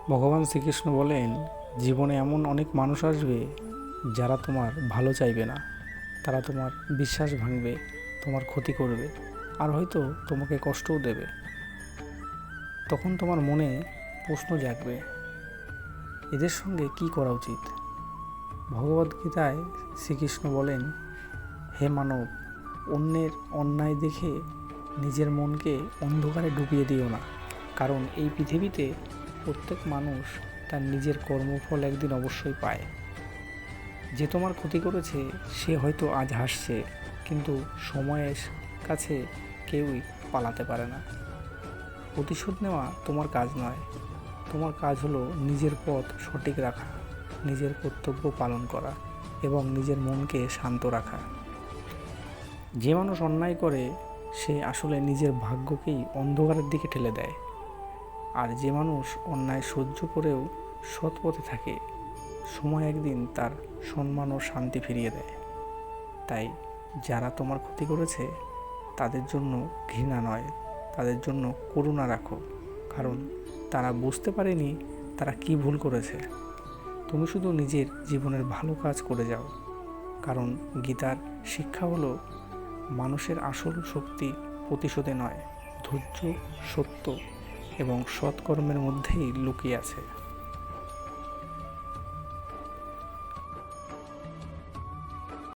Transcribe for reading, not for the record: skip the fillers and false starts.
ভগবান শ্রীকৃষ্ণ বলেন, জীবনে এমন অনেক মানুষ আসবে যারা তোমার ভালো চাইবে না। তারা তোমার বিশ্বাস ভাঙবে, তোমার ক্ষতি করবে, আর হয়তো তোমাকে কষ্টও দেবে। তখন তোমার মনে প্রশ্ন জাগবে, এদের সঙ্গে কি করা উচিত। ভগবদ্গীতায় শ্রীকৃষ্ণ বলেন, হে মানব, অন্যের অন্যায় দেখে নিজের মনকে অন্ধকারে ডুবিয়ে দিও না। কারণ এই পৃথিবীতে প্রত্যেক মানুষ তার নিজের কর্মফল একদিন অবশ্যই পায়। যে তোমার ক্ষতি করেছে সে হয়তো আজ হাসছে, কিন্তু সময়ের কাছে কেউই পালাতে পারে না। প্রতিশোধ নেওয়া তোমার কাজ নয়, তোমার কাজ হলো নিজের পথ সঠিক রাখা, নিজের কর্তব্য পালন করা এবং নিজের মনকে শান্ত রাখা। যে মানুষ অন্যায় করে সে আসলে নিজের ভাগ্যকেই অন্ধকারের দিকে ঠেলে দেয়, আর যে মানুষ অন্যায় সহ্য করেও সৎ পথে থাকে, সময় একদিন তার সম্মান ও শান্তি ফিরিয়ে দেয়। তাই যারা তোমার ক্ষতি করেছে তাদের জন্য ঘৃণা নয়, তাদের জন্য করুণা রাখো। কারণ তারা বুঝতে পারেনি তারা কি ভুল করেছে। তুমি শুধু নিজের জীবনের ভালো কাজ করে যাও। কারণ গীতার শিক্ষা হলো, মানুষের আসল শক্তি প্রতিশোধে নয়, ধৈর্য, সত্য এবং সৎকর্মের মধ্যেই লুকিয়ে আছে।